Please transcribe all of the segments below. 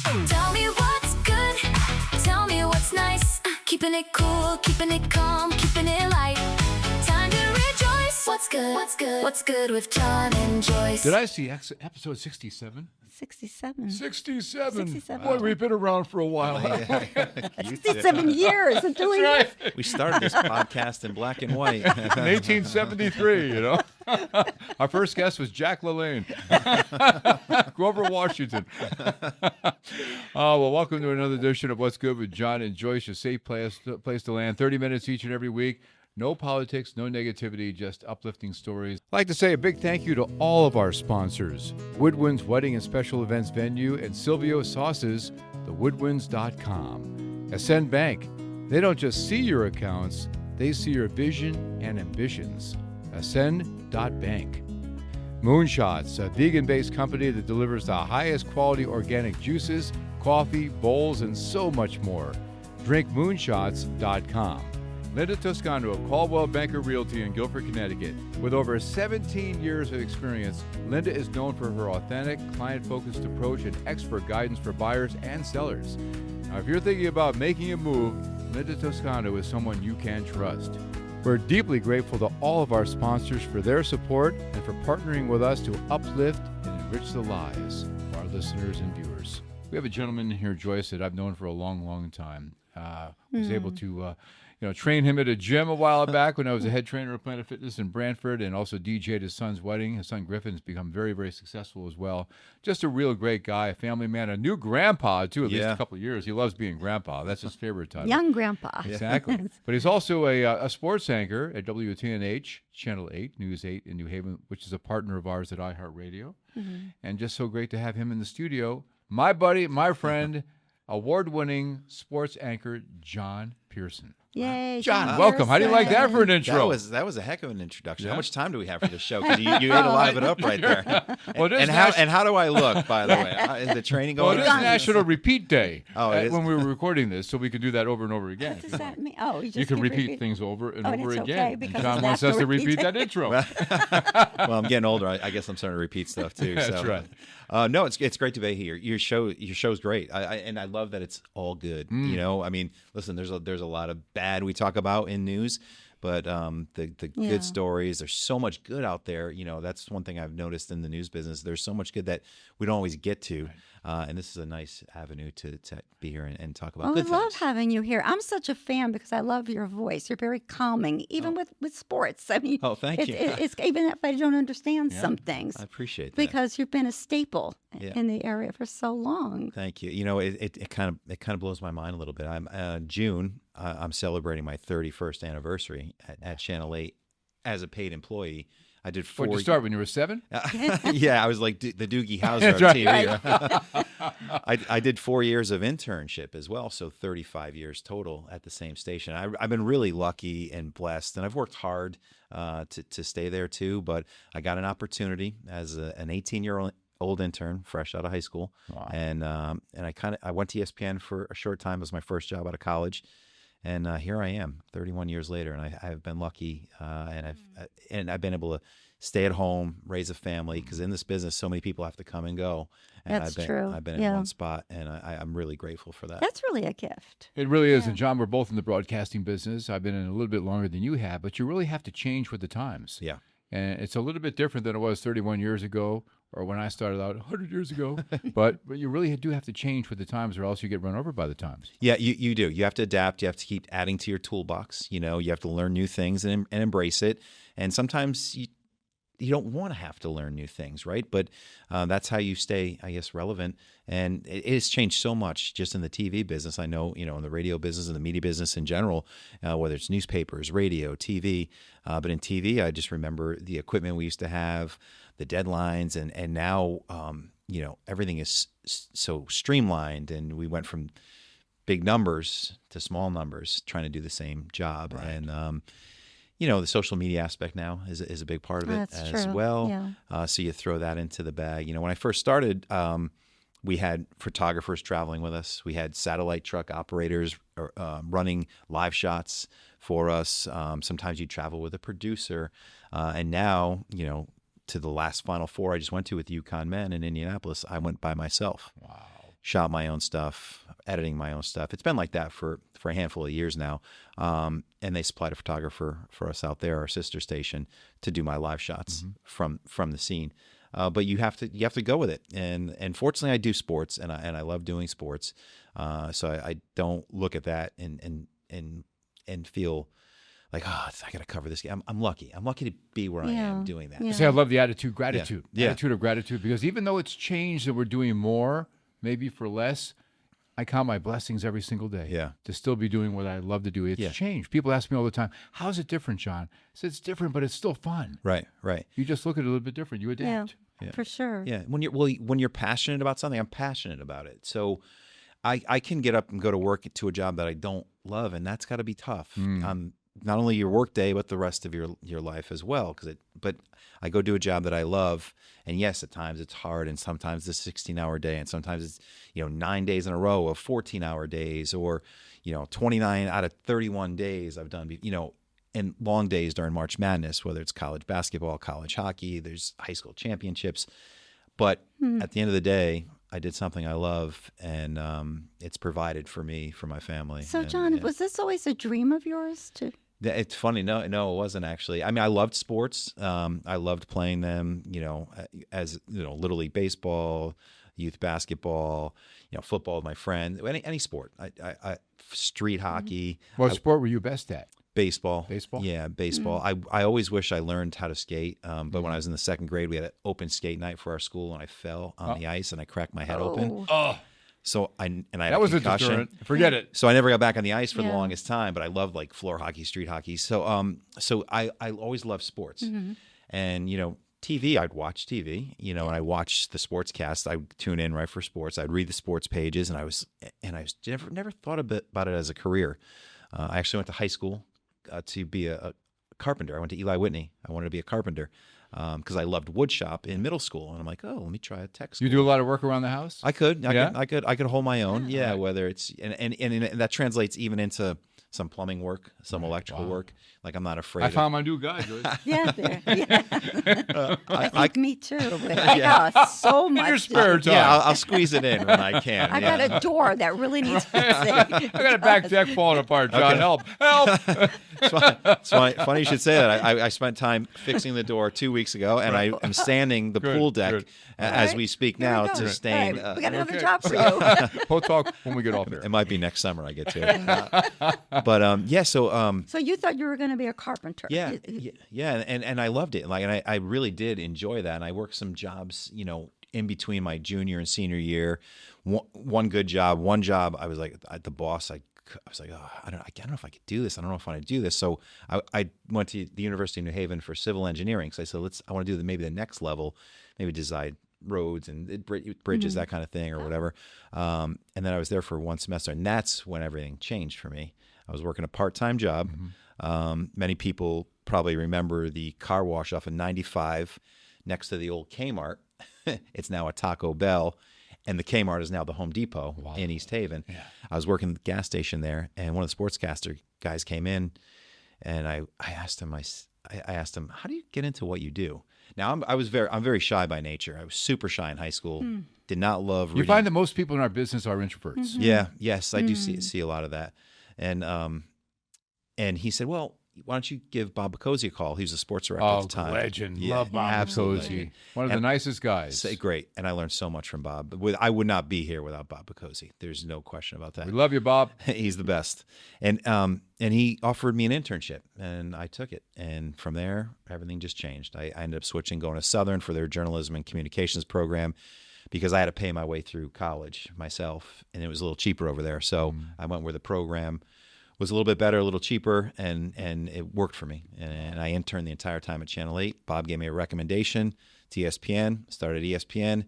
Tell me what's good, tell me what's nice. Keeping it cool, keeping it calm, keeping it light. Time to rejoice. What's good, what's good, what's good with John and Joyce. Did I see episode 67? 67. 67. 67. Boy, we've been around for a while. 67 years of doing That's this. right. We started this podcast in black and white. In 1873, you know. Our first guest was Jack LaLanne. Grover Washington. Well, welcome to another edition of What's Good with John and Joyce, a safe place to land. 30 minutes each and every week. No politics, no negativity, just uplifting stories. I'd like to say a big thank you to all of our sponsors. Woodwinds Wedding and Special Events Venue and Silvio Sauces, thewoodwinds.com. Ascend Bank. They don't just see your accounts, they see your vision and ambitions. Ascend.bank. Moonshots, a vegan-based company that delivers the highest quality organic juices, coffee, bowls, and so much more. DrinkMoonshots.com. Linda Toscano of Caldwell Banker Realty in Guilford, Connecticut. With over 17 years of experience, Linda is known for her authentic, client-focused approach and expert guidance for buyers and sellers. Now, if you're thinking about making a move, Linda Toscano is someone you can trust. We're deeply grateful to all of our sponsors for their support and for partnering with us to uplift and enrich the lives of our listeners and viewers. We have a gentleman here, Joyce, that I've known for a long, long time. Was able to train him at a gym a while back when I was a head trainer of Planet Fitness in Brantford, and also DJ'd his son's wedding. His son Griffin has become very, very successful as well. Just a real great guy, a family man, a new grandpa, too, at least a couple of years. He loves being grandpa. That's his favorite title. Young grandpa. Exactly. But he's also a sports anchor at WTNH, Channel 8, News 8 in New Haven, which is a partner of ours at iHeartRadio. And just so great to have him in the studio. My buddy, my friend, award-winning sports anchor, John Pierson. Yay, John, welcome. How do you like that for an intro? That was a heck of an introduction. Yeah. How much time do we have for this show? Because you ate a lot of it up right there. Well, and how do I look, by the way? Is the training Well, going it is on? National Repeat Day it is. when we were recording this, so we could do that over and over again. What does that mean? Oh, you can keep repeat things over and over it's again. okay, And because John it's wants us to National repeat Repeat that Day. intro. Well, I'm getting older. I guess I'm starting to repeat stuff too. That's so. right. No, it's great to be here. Your show's great. And I love that it's all good. You know, I mean, listen, there's a lot of bad we talk about in news, but the good stories. There's so much good out there. You know, that's one thing I've noticed in the news business. There's so much good that we don't always get to, and this is a nice avenue to be here and talk about good I love things. having you here. I'm such a fan because I love your voice. You're very calming, even with sports. I mean, thank you. It's even if I don't understand some things. I appreciate that. Because you've been a staple in the area for so long. Thank you. You know, it kind of blows my mind a little bit. I'm June. I'm celebrating my 31st anniversary at Channel 8 as a paid employee. I did 4 What, did you start when you were 7? Yeah, I was like the Doogie Howser of That's TV. I did 4 years of internship as well, so 35 years total at the same station. I've been really lucky and blessed, and I've worked hard to stay there too. But I got an opportunity as an 18-year-old intern, fresh out of high school, and I went to ESPN for a short time. It was my first job out of college. And here I am, 31 years later, and I have been lucky, and I've been able to stay at home, raise a family, because in this business, so many people have to come and go. And That's true. I've been in one spot, and I'm really grateful for that. That's really a gift. It really is. And John, we're both in the broadcasting business. I've been in a little bit longer than you have, but you really have to change with the times. Yeah. And it's a little bit different than it was 31 years ago or when I started out 100 years ago. but you really do have to change with the times or else you get run over by the times. Yeah, you do. You have to adapt. You have to keep adding to your toolbox. You know, you have to learn new things and embrace it. And sometimes you don't want to have to learn new things, right? But that's how you stay, I guess, relevant. And it has changed so much just in the TV business. I know, in the radio business and the media business in general, whether it's newspapers, radio, TV. But in TV, I just remember the equipment we used to have, the deadlines, and now, everything is so streamlined, and we went from big numbers to small numbers trying to do the same job. Right. And, the social media aspect now is a big part of it as well. Yeah. So you throw that into the bag. When I first started, we had photographers traveling with us. We had satellite truck operators running live shots for us. Sometimes you travel with a producer. And now, to the last Final Four I just went to with UConn men in Indianapolis, I went by myself. Wow. shot my own stuff, editing my own stuff. It's been like that for a handful of years now. And they supplied a photographer for us out there, our sister station, to do my live shots from the scene. But you have to go with it. And fortunately, I do sports, and I love doing sports. So I don't look at that and feel like, I got to cover this game. I'm lucky. I'm lucky to be where I am doing that. Yeah. See, I love the attitude of gratitude, because even though it's changed and we're doing more, maybe for less, I count my blessings every single day. Yeah. To still be doing what I love to do. It's changed. People ask me all the time, how's it different, John? I said, it's different, but it's still fun. Right. You just look at it a little bit different. You adapt. Yeah, for sure. Yeah. When you're passionate about something, I'm passionate about it. So I can get up and go to work to a job that I don't love, and that's got to be tough. Not only your work day, but the rest of your life as well. But I go do a job that I love, and yes, at times it's hard, and sometimes it's a 16-hour day, and sometimes it's 9 days in a row of 14-hour days, or 29 out of 31 days I've done. And long days during March Madness, whether it's college basketball, college hockey, there's high school championships. But at the end of the day, I did something I love, and it's provided for me, for my family. So, John, was this always a dream of yours to? It's funny. No, it wasn't actually. I mean, I loved sports. I loved playing them, as Little League baseball, youth basketball, football with my friends, any sport. I street hockey. What sport were you best at? Baseball. Baseball? Yeah, baseball. I always wish I learned how to skate, but when I was in the second grade, we had an open skate night for our school, and I fell on the ice, and I cracked my head open. Oh. So I had that was concussion. a deterrent. Forget it. So I never got back on the ice for the longest time, but I loved like floor hockey, street hockey. So I always loved sports. And TV, I'd watch TV, and I watch the sportscast. I would tune in right for sports. I'd read the sports pages, and I was never thought about it as a career. I actually went to high school to be a carpenter. I went to Eli Whitney. I wanted to be a carpenter because I loved wood shop in middle school, and I'm like, let me try a tech school. You do a lot of work around the house? I could hold my own. Yeah, right. Whether it's and that translates even into some plumbing work, some electrical work. Like I'm not afraid. I found my new guy, Joyce. I think me too. I got so much. In your spare time. Yeah, I'll squeeze it in when I can. I got a door that really needs fixing. I got a back deck falling apart, John. Okay. Help! It's funny you should say that. I spent time fixing the door 2 weeks ago, and I am sanding the pool deck as we speak now to stain. We got another job for you. We'll talk when we get off there. It might be next summer I get to. But So you thought you were going to be a carpenter? Yeah, and I loved it. And I really did enjoy that. And I worked some jobs, in between my junior and senior year. One good job, one job. I was like the boss. I was like, I don't know if I could do this. I don't know if I want to do this. So I went to the University of New Haven for civil engineering. So I said, I want to do maybe the next level, maybe design roads and bridges, that kind of thing, or whatever. And then I was there for one semester, and that's when everything changed for me. I was working a part-time job. Many people probably remember the car wash off of 95 next to the old Kmart. It's now a Taco Bell, and the Kmart is now the Home Depot in East Haven. Yeah. I was working at the gas station there, and one of the sportscaster guys came in, and I asked him, how do you get into what you do? Now I'm very shy by nature. I was super shy in high school. Did not love reading. You find that most people in our business are introverts. Yeah. Yes, I do see a lot of that. And he said, well, why don't you give Bob Bacozzi a call? He was a sports director at the time. Legend. Yeah, love Bob Bacozzi. One of the nicest guys. Great. And I learned so much from Bob. I would not be here without Bob Bacozzi. There's no question about that. We love you, Bob. He's the best. And he offered me an internship, and I took it. And from there, everything just changed. I ended up switching, going to Southern for their journalism and communications program, because I had to pay my way through college myself, and it was a little cheaper over there. So I went where the program was a little bit better, a little cheaper, and it worked for me. And I interned the entire time at Channel 8. Bob gave me a recommendation to ESPN, started ESPN,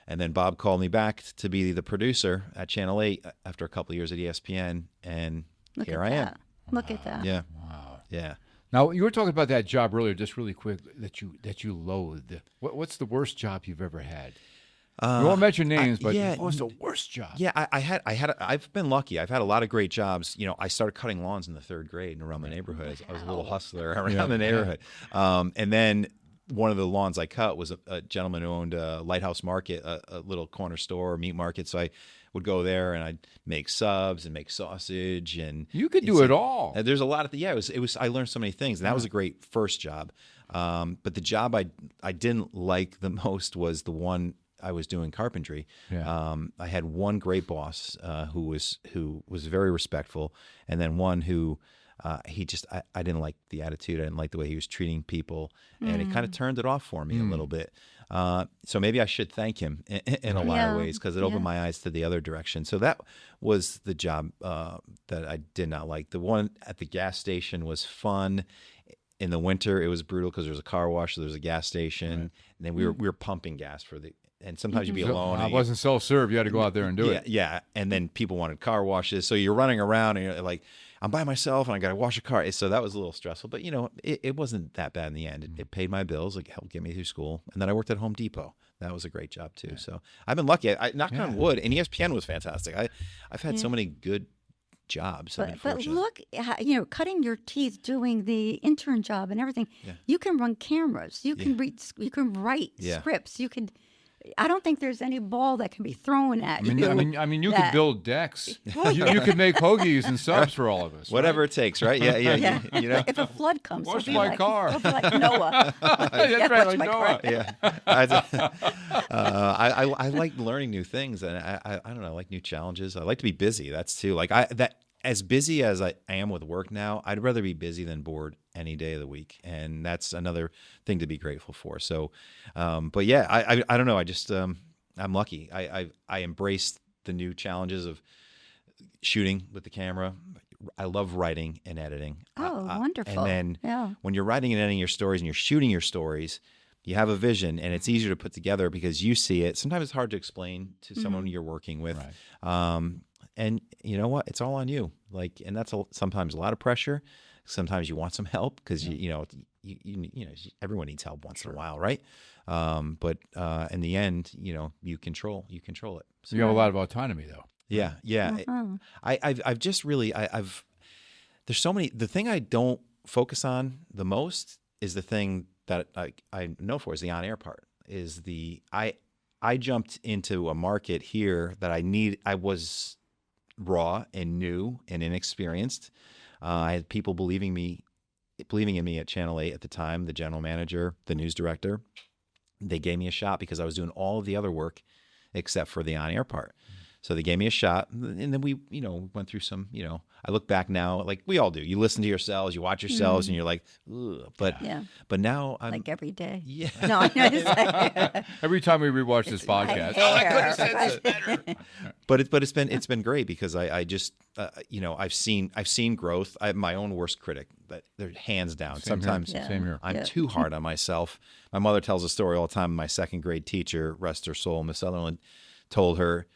and then Bob called me back to be the producer at Channel 8 after a couple of years at ESPN, and here I am. Look at that. Yeah. Wow. Yeah. Now, you were talking about that job earlier, just really quick, that you loathed. What's the worst job you've ever had? You won't mention names, but what was the worst job? Yeah, I've been lucky. I've had a lot of great jobs. I started cutting lawns in the third grade and around the neighborhood. I was a little hustler around the neighborhood. And then one of the lawns I cut was a gentleman who owned a Lighthouse Market, a little corner store or meat market. So I would go there and I'd make subs and make sausage, and You could do it all. there's a lot of it was I learned so many things, and that was a great first job. But the job I didn't like the most was the one I was doing carpentry. Yeah. I had one great boss who was very respectful, and then one who I didn't like the attitude. I didn't like the way he was treating people, and it kind of turned it off for me a little bit. So maybe I should thank him in a lot of ways, because it opened my eyes to the other direction. So that was the job that I did not like. The one at the gas station was fun. In the winter, it was brutal because there was a car wash, so there was a gas station, and then we were pumping gas and sometimes you'd be alone. It wasn't self-serve. You had to go out there and do it. Yeah, and then people wanted car washes, so you're running around and you're like, I'm by myself and I got to wash a car. So that was a little stressful, but it wasn't that bad in the end. It paid my bills, it helped get me through school, and then I worked at Home Depot. That was a great job too. So I've been lucky. I knocked on wood, and ESPN was fantastic. I've had so many good jobs. But look, cutting your teeth, doing the intern job and everything. Yeah. You can run cameras. You can read. You can write scripts. You can. I don't think there's any ball that can be thrown at you. I mean, you could build decks. You could make hoagies and subs for all of us. Whatever it takes, right? Yeah. If a flood comes, wash my car. It'll be like Noah. That's right, like Noah. Yeah. I like learning new things, and I don't know. I like new challenges. I like to be busy. That's too. Like as busy as I am with work now, I'd rather be busy than bored any day of the week. And that's another thing to be grateful for. So, but yeah, I don't know. I just, I'm lucky. I embraced the new challenges of shooting with the camera. I love writing and editing. Oh, wonderful. And then when you're writing and editing your stories and you're shooting your stories, you have a vision, and it's easier to put together because you see it. Sometimes it's hard to explain to someone you're working with. Right. And you know what? It's all on you. And that's sometimes a lot of pressure. Sometimes you want some help because everyone needs help once in a while, right? But in the end, you control it. So you have a lot of autonomy, though. Yeah. Uh-huh. I've just really there's so many. The thing I don't focus on the most is the thing that I know for is the on-air part. Is I jumped into a market here that I was raw and new and inexperienced. I had people believing in me at Channel 8 at the time, the general manager, the news director. They gave me a shot because I was doing all of the other work except for the on-air part. So they gave me a shot, and then we went through some, I look back now, like we all do. You listen to yourselves, you watch yourselves, and you're like, ugh. But now I'm like every day. Yeah. No, Every time we rewatch this podcast. I could have said this better. But it's been great because I just I've seen growth. I'm my own worst critic, but they're hands down. Same here. I'm too hard on myself. My mother tells a story all the time. My second grade teacher, rest her soul, Miss Sutherland, told her,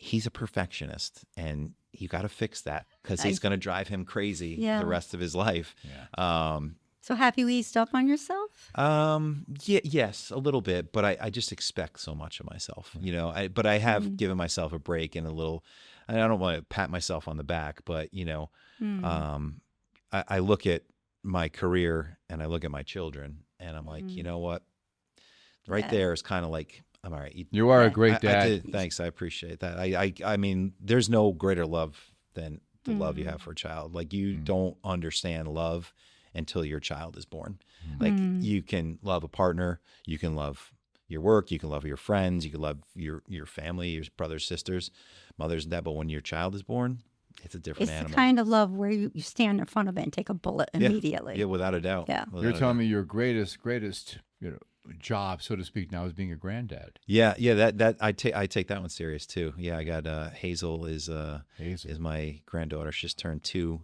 he's a perfectionist, and you got to fix that because he's going to drive him crazy the rest of his life. Yeah. So have you eased up on yourself? Yes, a little bit, but I just expect so much of myself, but I have given myself a break and a little, and I don't want to pat myself on the back, but I look at my career and I look at my children and I'm like, you know what? Right there is kind of like, I'm all right. You are a great dad. Thanks. I appreciate that. I mean, there's no greater love than the love you have for a child. Like you don't understand love until your child is born. Like you can love a partner, you can love your work, you can love your friends, you can love your family, your brothers, sisters, mothers, and that. But when your child is born, it's a different animal. It's the kind of love where you stand in front of it and take a bullet immediately. Yeah, without a doubt. Yeah. You're telling me your greatest job, so to speak, now is being a granddad. Yeah. That I take that one serious too. Yeah, I got Hazel is my granddaughter. She just turned 2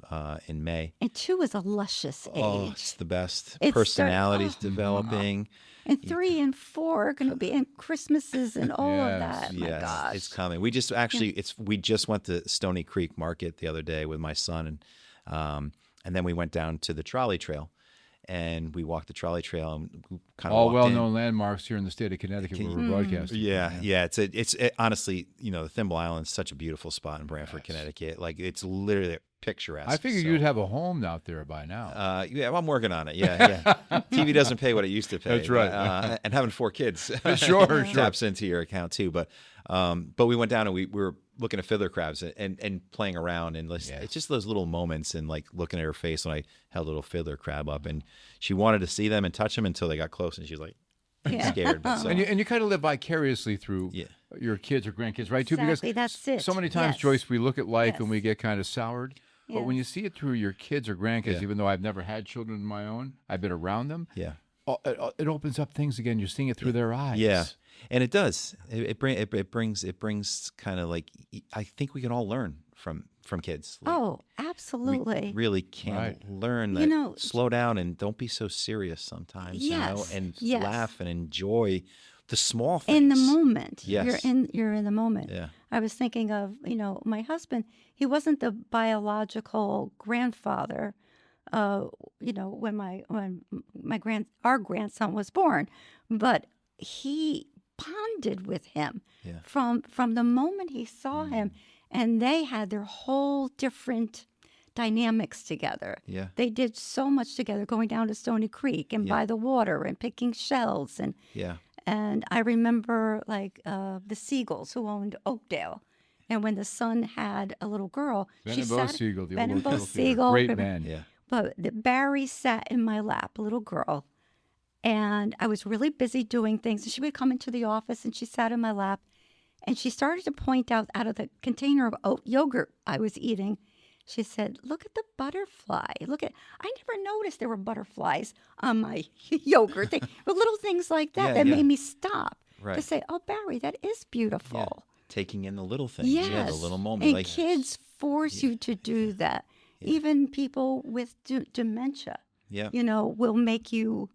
in May. And 2 is a luscious age. Oh, it's the best. Personality's developing. And 3 and 4 are going to be in Christmases and all of that. Yes, my gosh. It's coming. We just we just went to Stony Creek Market the other day with my son, and then we went down to the trolley trail. And we walked the trolley trail and kind of all well-known landmarks here in the state of Connecticut where we're broadcasting. Yeah. It's honestly, the Thimble Island is such a beautiful spot in Brantford, Connecticut. Like it's literally picturesque. I figured you'd have a home out there by now. Yeah, I'm working on it. Yeah. TV doesn't pay what it used to pay. That's right. And having 4 kids sure. taps into your account too. But we went down and we were looking at fiddler crabs and playing around, and it's just those little moments, and like looking at her face when I held a little fiddler crab up, and she wanted to see them and touch them until they got close, and she was like scared. But so. And you kind of live vicariously through your kids or grandkids, right? Too, Exactly, because that's it. so many times, Yes. Joyce, we look at life Yes. and we get kind of soured. But when you see it through your kids or grandkids, even though I've never had children of my own, I've been around them. Yeah. It opens up things again. You're seeing it through their eyes. Yeah, and it does. It brings kind of like, I think we can all learn from kids. Like, Oh, absolutely. we really can learn that. Slow down and don't be so serious sometimes. Yes, and yes. laugh and enjoy the small things In the moment. Yes. You're in the moment. Yeah. I was thinking of, my husband, he wasn't the biological grandfather, when our grandson was born, but he bonded with him from the moment he saw him, and they had their whole different dynamics together. Yeah. They did so much together, going down to Stony Creek and by the water and picking shells and And I remember the Seagulls who owned Oakdale. And when the son had a little girl, Ben and Bo Siegel, Ben and Bo Siegel, great man. Yeah. But Barry sat in my lap, a little girl, and I was really busy doing things. And she would come into the office, and she sat in my lap, and she started to point out of the container of oat yogurt I was eating. She said, "Look at the butterfly. I never noticed there were butterflies on my yogurt." But little things like that made me stop to say, "Oh, Barry, that is beautiful." Yeah. Taking in the little things. Yes. Yeah, the little moment. And kids force you to do that. Yeah. Even people with dementia, will make you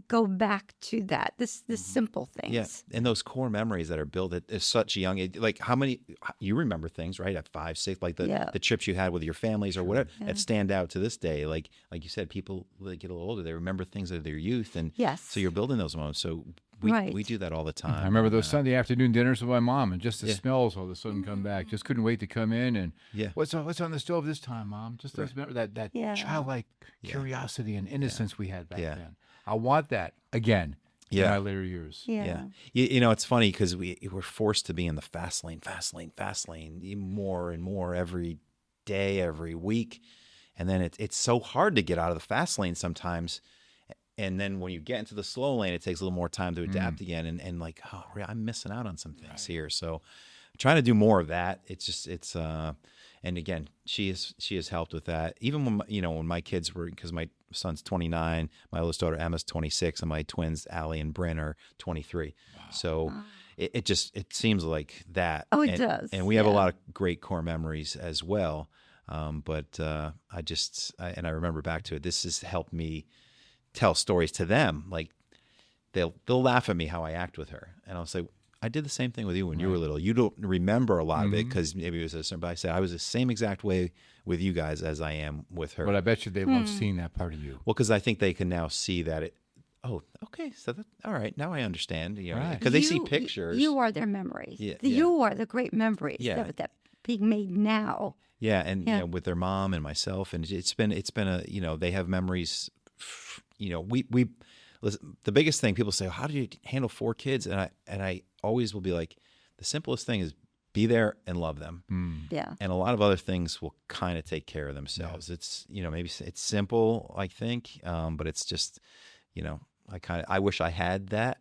go back to that. This simple things. Yeah, and those core memories that are built at such a young age. Like how many you remember things, right? At 5, 6, like the trips you had with your families or whatever that stand out to this day. Like you said, people they get a little older, they remember things of their youth, and so you're building those moments. So we do that all the time. I remember those Sunday afternoon dinners with my mom, and just the smells all of a sudden come back. Just couldn't wait to come in and what's on the stove this time, Mom? Just remember that childlike curiosity and innocence we had back then. I want that again in my later years. Yeah. It's funny because we're forced to be in the fast lane more and more every day, every week. And then it's so hard to get out of the fast lane sometimes. And then when you get into the slow lane, it takes a little more time to adapt again. And like, I'm missing out on some things here. So I'm trying to do more of that. And again, she has helped with that. Even when my kids were, because my son's 29, my oldest daughter Emma's 26, and my twins Allie and Bryn are 23. Wow. So it seems like that. Oh, it does. And we have a lot of great core memories as well. But I remember back to it. This has helped me tell stories to them. Like they'll laugh at me how I act with her, and I'll say, I did the same thing with you when you were little. You don't remember a lot of it because maybe it was but I said I was the same exact way with you guys as I am with her. But I bet you they love seeing that part of you. Well, because I think they can now see that all right, now I understand. Because they see pictures. You are their memories. Yeah, you are the great memories that being made now. Yeah, and with their mom and myself, and it's been a they have memories. We listen, the biggest thing people say, how do you handle 4 kids? And I always will be like, the simplest thing is be there and love them. Yeah. And a lot of other things will kind of take care of themselves. It's maybe it's simple, I think, but it's just I wish I had that.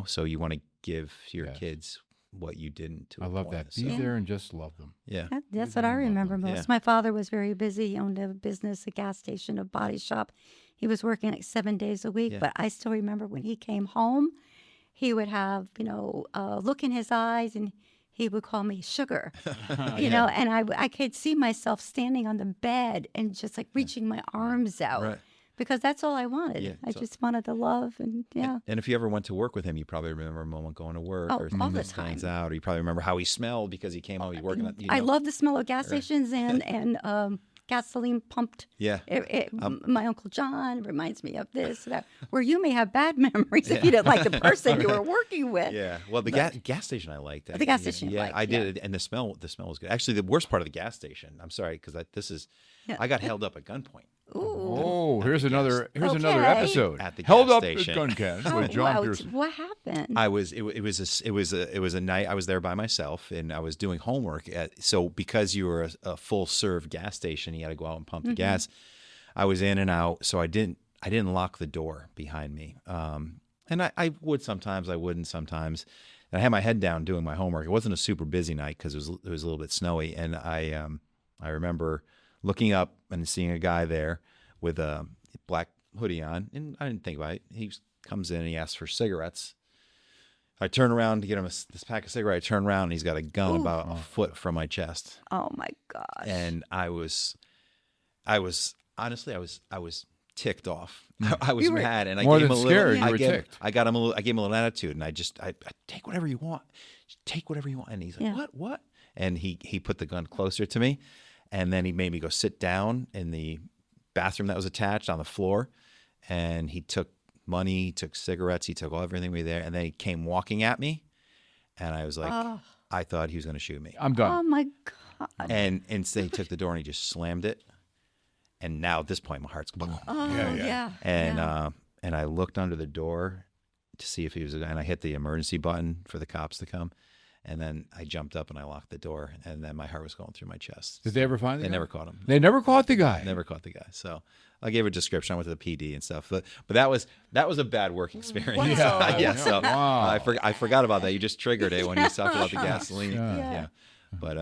So you want to give your kids what you didn't. I love that. Be there and just love them. Yeah. That's what I remember most. Yeah. My father was very busy. He owned a business, a gas station, a body shop. He was working like 7 days a week, but I still remember when he came home, he would have, look in his eyes, and he would call me sugar, and I could see myself standing on the bed and just like reaching my arms out because that's all I wanted. Yeah, I just wanted the love and And if you ever went to work with him, you probably remember a moment going to work or all the stands time. out, or you probably remember how he smelled because he came home, he working. I love the smell of gas stations and gasoline pumped. Yeah. My Uncle John reminds me of this, that, where you may have bad memories if you didn't like the person you were working with. Yeah. Well, the gas station I liked. The gas station you liked, I did, and the smell was good. Actually, the worst part of the gas station. I'm sorry, because I got held up at gunpoint. Oh, here's another episode. At the Held gas up station. at Guncast with John Pierson. What happened? It was a night I was there by myself, and I was doing homework. So because you were a full serve gas station, you had to go out and pump the gas. I was in and out, so I didn't lock the door behind me. And I would sometimes, I wouldn't sometimes. And I had my head down doing my homework. It wasn't a super busy night because it was a little bit snowy, and I remember looking up and seeing a guy there with a black hoodie on, and I didn't think about it. He comes in and he asks for cigarettes. I turn around to get him this pack of cigarettes. I turn around and he's got a gun about a foot from my chest. Oh my gosh! And I was ticked off. I was mad, and I more gave than him a scared. little. You were ticked. I gave him a little attitude, and I take whatever you want. Take whatever you want. And he's like, what? And he put the gun closer to me. And then he made me go sit down in the bathroom that was attached on the floor. And he took money, he took cigarettes, he took everything we there. And then he came walking at me. And I was like, I thought he was going to shoot me. I'm done. Oh my God! And instead he took the door and he just slammed it. And now at this point, my heart's going. Yeah. And I looked under the door to see if he was, and I hit the emergency button for the cops to come. And then I jumped up and I locked the door, and then my heart was going through my chest. Did they ever find the guy? They never caught him. They never caught the guy. Never caught the guy. So I gave a description. I went to the PD and stuff. But that was a bad work experience. Wow. Yeah. So Wow. I forgot about that. You just triggered it when you talked about the gasoline. Yeah. But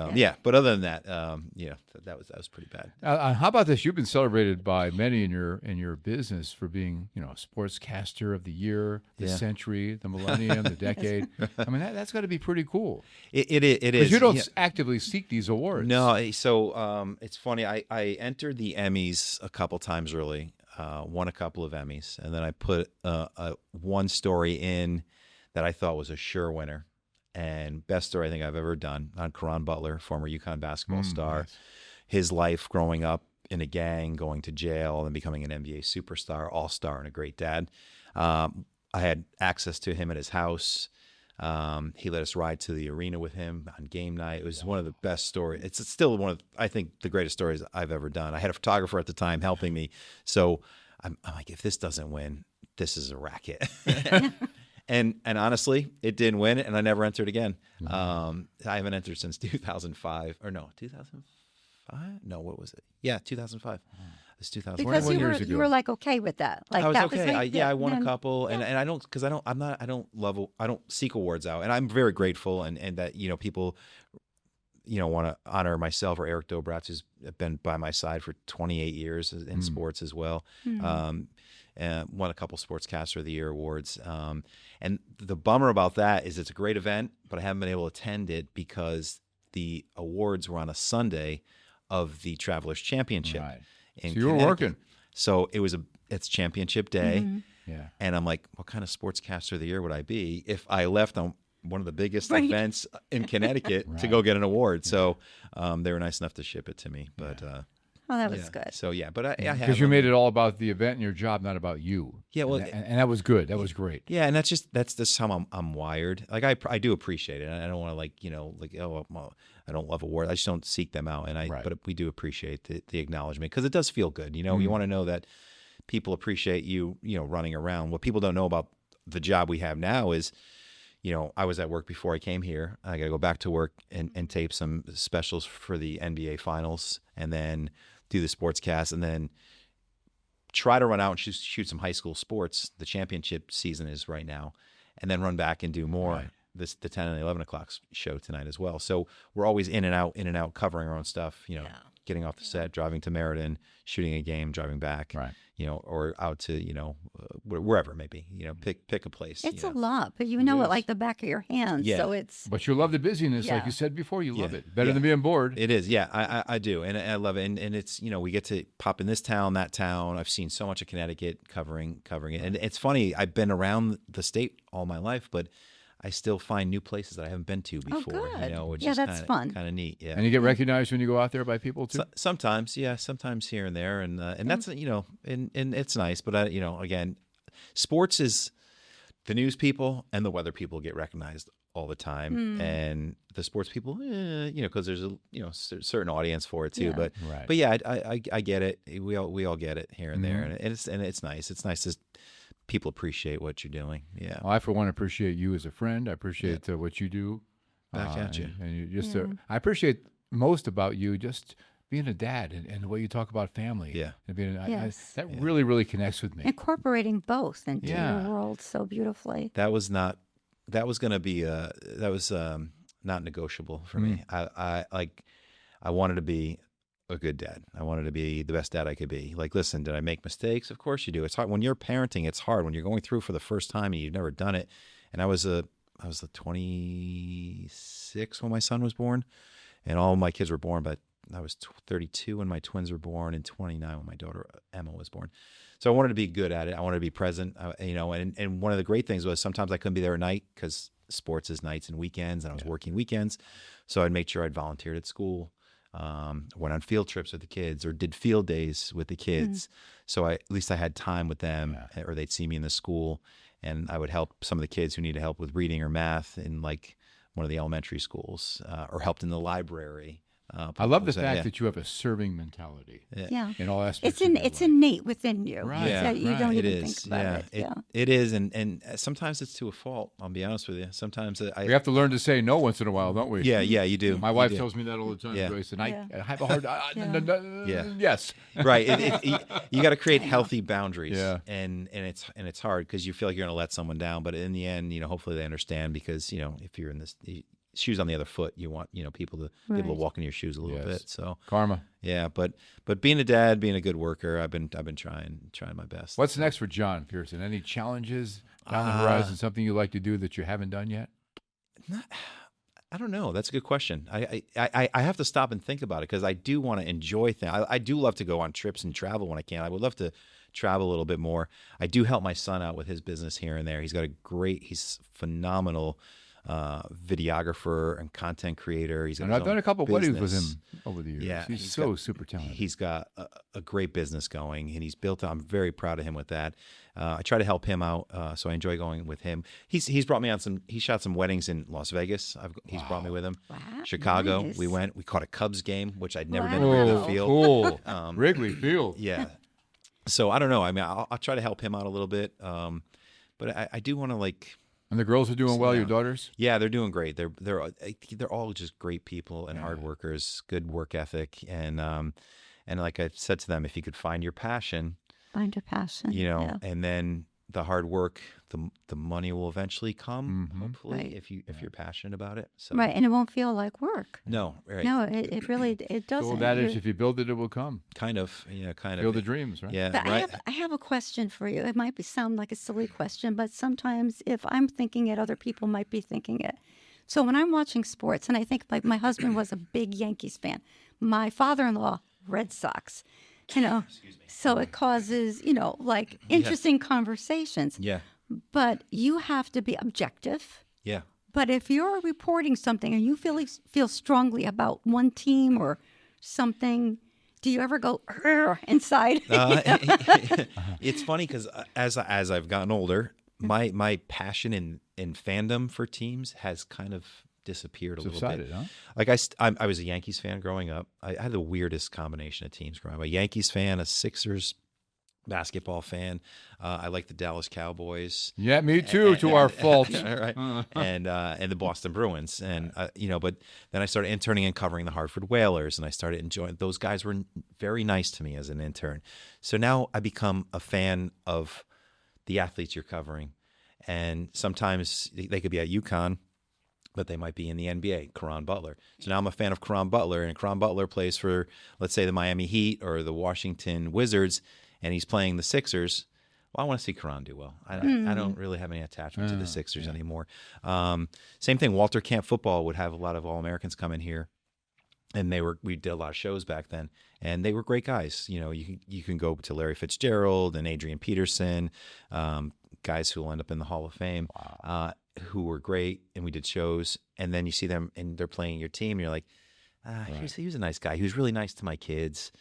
but other than that, that was pretty bad. How about this? You've been celebrated by many in your business for being, sportscaster of the year, the century, the millennium, the decade. I mean, that's got to be pretty cool. It is. Because you don't actively seek these awards. No. So it's funny. I entered the Emmys a couple times early, won a couple of Emmys, and then I put one story in that I thought was a sure winner. And best story I think I've ever done on Caron Butler, former UConn basketball star. Nice. His life growing up in a gang, going to jail, and becoming an NBA superstar, all-star, and a great dad. I had access to him at his house. He let us ride to the arena with him on game night. It was one of the best stories. It's still one of, I think, the greatest stories I've ever done. I had a photographer at the time helping me. So I'm like, if this doesn't win, this is a racket. And honestly, it didn't win, and I never entered again. I haven't entered since 2005. Or no, 2005? No, what was it? Yeah, 2005. It's 2005. Because you were like okay with that. Like I was that okay. Was like I won a couple, and I don't, because I don't seek awards out, and I'm very grateful, and that people want to honor myself or Eric Dobratz, who's been by my side for 28 years in sports as well. Won a couple Sportscaster of the Year awards. And the bummer about that is it's a great event, but I haven't been able to attend it because the awards were on a Sunday of the Travelers Championship. Right. In So you were Connecticut. working. So it's championship day. Yeah. And I'm like, what kind of Sportscaster of the Year would I be if I left on one of the biggest Right. events in Connecticut to go get an award? So they were nice enough to ship it to me. But Oh, that was good. So but I have Because you made it all about the event and your job, not about you. Yeah, well, and that was good. That was great. Yeah, and that's just how I'm wired. Like I do appreciate it. I don't want to I don't love awards. I just don't seek them out. And but we do appreciate the acknowledgement because it does feel good. You want to know that people appreciate you. Running around. What people don't know about the job we have now is, I was at work before I came here. I got to go back to work and tape some specials for the NBA Finals, and then do the sportscast, and then try to run out and shoot some high school sports. The championship season is right now, and then run back and do more. Right. The 10 and 11 o'clock show tonight as well. So we're always in and out, covering our own stuff. Getting off the set, driving to Meriden, shooting a game, driving back. Right. Or out to wherever it may be. Pick a place. It's a lot, but it like the back of your hand. Yeah. So it's. But you love the busyness, like Yeah. you said before. You love it better than being bored. It is, yeah, I do, and I love it, and it's we get to pop in this town, that town. I've seen so much of Connecticut covering it, and it's funny. I've been around the state all my life, but I still find new places that I haven't been to before. good. You know, which Yeah, is that's fun. kind of neat. Yeah. And you get recognized when you go out there by people too. Sometimes, yeah, sometimes here and there, and that's and it's nice. But again, sports is the news people and the weather people get recognized all the time, and the sports people, because there's a certain audience for it too. Yeah. But yeah, I get it. We all get it here and there, and it's nice. It's nice to people appreciate what you're doing. Yeah. Well, I for one appreciate you as a friend. I appreciate what you do. Back at you. And you just I appreciate most about you just being a dad and the way you talk about family. Yeah. And being, Yes. that really, really connects with me. Incorporating both into Yeah. your world so beautifully. That was not negotiable for me. I wanted to be a good dad. I wanted to be the best dad I could be. Like, listen, did I make mistakes? Of course you do. It's hard when you're parenting. It's hard when you're going through for the first time and you've never done it. And I was the 26 when my son was born, and all my kids were born. But I was 32 when my twins were born, and 29 when my daughter Emma was born. So I wanted to be good at it. I wanted to be present. And one of the great things was sometimes I couldn't be there at night because sports is nights and weekends, and I was working weekends. So I'd make sure I'd volunteered at school. Went on field trips with the kids or did field days with the kids. So at least I had time with them, or they'd see me in the school, and I would help some of the kids who needed help with reading or math in like one of the elementary schools, or helped in the library. I love the fact that you have a serving mentality. Yeah. In all aspects. It's innate within you. Right. Yeah, That you don't it even is. think about it. It is, and sometimes it's to a fault. I'll be honest with you. Sometimes We have to learn to say no once in a while, don't we? Yeah, you do. My You wife do. tells me that all the time, Yeah. Joyce, and I have a hard Yeah. Yes. Right. You got to create healthy boundaries. Yeah. And it's hard because you feel like you're going to let someone down, but in the end, hopefully they understand, because if you're in this shoes on the other foot, you want people to be able to walk in your shoes a little bit. So Karma. yeah, but being a dad, being a good worker, I've been trying my best. What's next for John Pierson? Any challenges down the horizon? Something you like to do that you haven't done yet? I don't know. That's a good question. I have to stop and think about it because I do want to enjoy things. I do love to go on trips and travel when I can. I would love to travel a little bit more. I do help my son out with his business here and there. He's phenomenal videographer and content creator. And I've done a couple of weddings with him over the years. Yeah, he's so super talented. He's got a great business going, and he's built. I'm very proud of him with that. I try to help him out, so I enjoy going with him. He's brought me on some. He shot some weddings in Las Vegas. He's brought me with him. Wow, Chicago. nice. We caught a Cubs game, which I'd never been to Oh, Wrigley Field. cool. Wrigley Field. Yeah. So I don't know. I mean, I'll try to help him out a little bit, but I do want to And the girls are doing well, your daughters? Yeah, they're doing great. They're all just great people and hard workers, good work ethic, and like I said to them, if you could find your passion, Find your passion. and then the hard work, the money will eventually come. Hopefully, Right. if you're passionate about it. So Right, and it won't feel like work. no, right? No, it really it doesn't. So that is, You're- if you build it, it will come. Kind of, kind Field of. the dreams, right? Yeah, But right. I have a question for you. It might sound like a silly question, but sometimes if I'm thinking it, other people might be thinking it. So when I'm watching sports, and I think like my husband was a big Yankees fan, my father-in-law, Red Sox, so it causes, like interesting conversations. Yeah, But you have to be objective. yeah. But if you're reporting something and you feel strongly about one team or something, do you ever go inside? It's funny because as I've gotten older, my passion in fandom for teams has kind of disappeared a little Subsided, bit. huh? Like I was a Yankees fan growing up. I had the weirdest combination of teams growing up. A Yankees fan, a Sixers basketball fan. I like the Dallas Cowboys. Yeah, me too, to our fault. Right. And the Boston Bruins. And, but then I started interning and covering the Hartford Whalers, and I started enjoying, those guys were very nice to me as an intern. So now I become a fan of the athletes you're covering. And sometimes they could be at UConn, but they might be in the NBA, Caron Butler. So now I'm a fan of Caron Butler, and Caron Butler plays for, let's say, the Miami Heat or the Washington Wizards, and he's playing the Sixers. Well, I want to see Caron do well. I don't really have any attachment to the Sixers anymore. Same thing, Walter Camp football would have a lot of All-Americans come in here, and we did a lot of shows back then, and they were great guys. You can go to Larry Fitzgerald and Adrian Peterson, guys who will end up in the Hall of Fame. Wow. who were great, and we did shows, and then you see them and they're playing your team, and you're like, he was a nice guy. He was really nice to my kids.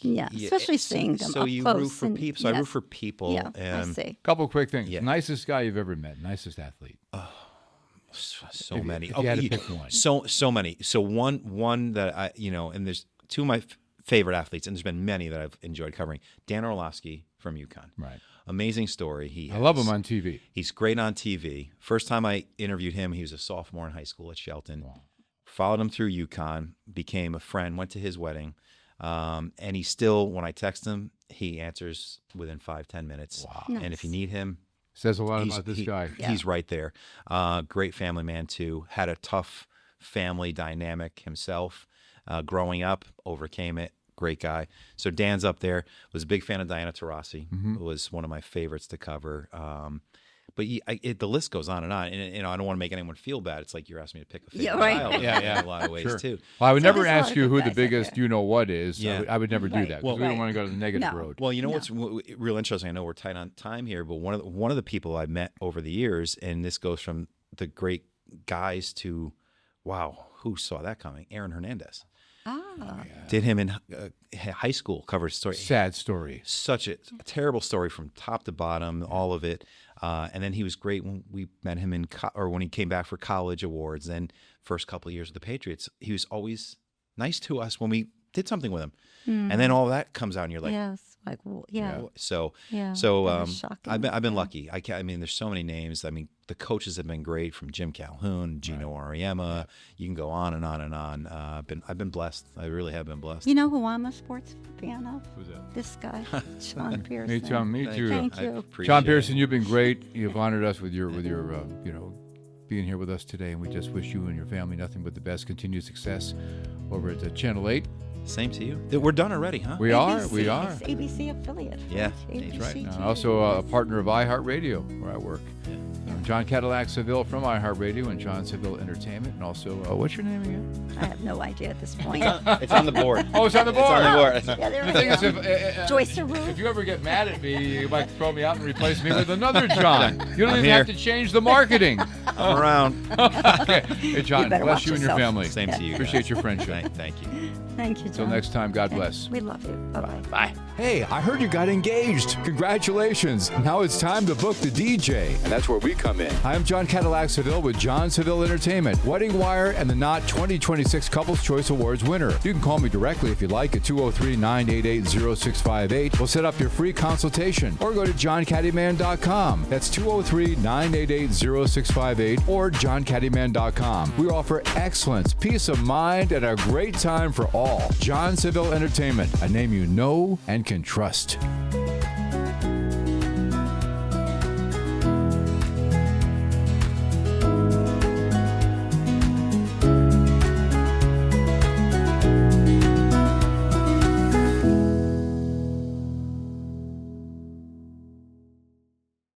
Yeah, especially seeing them so up you close. root for people. So I root for people. Yeah, I see. Couple quick things. Nicest guy you've ever met. Nicest athlete. So many. If you had to pick one. So many. So one that I, and there's two of my favorite athletes, and there's been many that I've enjoyed covering. Dan Orlovsky from UConn. Right. Amazing story. I love him on TV. He's great on TV. First time I interviewed him, he was a sophomore in high school at Shelton. Wow. Followed him through UConn, became a friend, went to his wedding. And he still, when I text him, he answers within 5-10 minutes. Wow. Nice. And if you need him, says a lot about this guy. He's right there. Great family man too. Had a tough family dynamic himself. Growing up, overcame it. Great guy. So Dan's up there. Was a big fan of Diana Taurasi. Was one of my favorites to cover. But the list goes on. And I don't want to make anyone feel bad. It's like you're asking me to pick a favorite child. In a lot of ways too. Well, I would never there's a lot ask of you good who the guys out biggest there. you-know-what is. Yeah. I would never do that. Well, We don't want to go to the negative No. road. Well, what's real interesting? I know we're tight on time here, but one of the people I met over the years, and this goes from the great guys to, wow, who saw that coming? Aaron Hernandez. Did him in high school, covered his story. Sad story. Such a terrible story from top to bottom, all of it. And then he was great when we met him when he came back for college awards. Then first couple of years with the Patriots, he was always nice to us when we did something with him. And then all that comes out, and you're like, Yes, like yeah. So Yeah, so that was shocking. I've been lucky. I mean, there's so many names. I mean, the coaches have been great, from Jim Calhoun, Gino Auriemma. You can go on and on and on. I've been blessed. I really have been blessed. You know who I'm a sports fan of? Who's that? This guy, John Pierson. Me too. Thank I you. appreciate John it. Pierson, you've been great. You've honored us with your being here with us today, and we just wish you and your family nothing but the best, continued success over at Channel 8. Same to you. We're done already, huh? We are. It's ABC affiliate. Yeah, ABC That's right. TV. Also a partner of iHeartRadio, where I work. John Cadillac Seville from iHeartRadio and John Seville Entertainment. And also, what's your name again? I have no idea at this point. It's on the board. Oh, it's on the board. It's on the board. Yeah, there The we thing go. is, Joyce Aroo. if you ever get mad at me, you might throw me out and replace me with another John. You don't I'm even here. have to change the marketing. I'm around. Okay. Hey, John, better bless watch you and your yourself. family. Same to you. Appreciate guys. your friendship. Thank you. Thank you, John. Until next time, God bless. We love you. Bye-bye. Bye. Hey, I heard you got engaged. Congratulations. Now it's time to book the DJ. And that's where we come in. I'm John Cadillac Seville with John Seville Entertainment, Wedding Wire, and the Knot 2026 Couples Choice Awards winner. You can call me directly if you like at 203-988-0658. We'll set up your free consultation. Or go to johncaddyman.com. That's 203-988-0658 or johncaddyman.com. We offer excellence, peace of mind, and a great time for all. John Seville Entertainment, a name you know and can trust.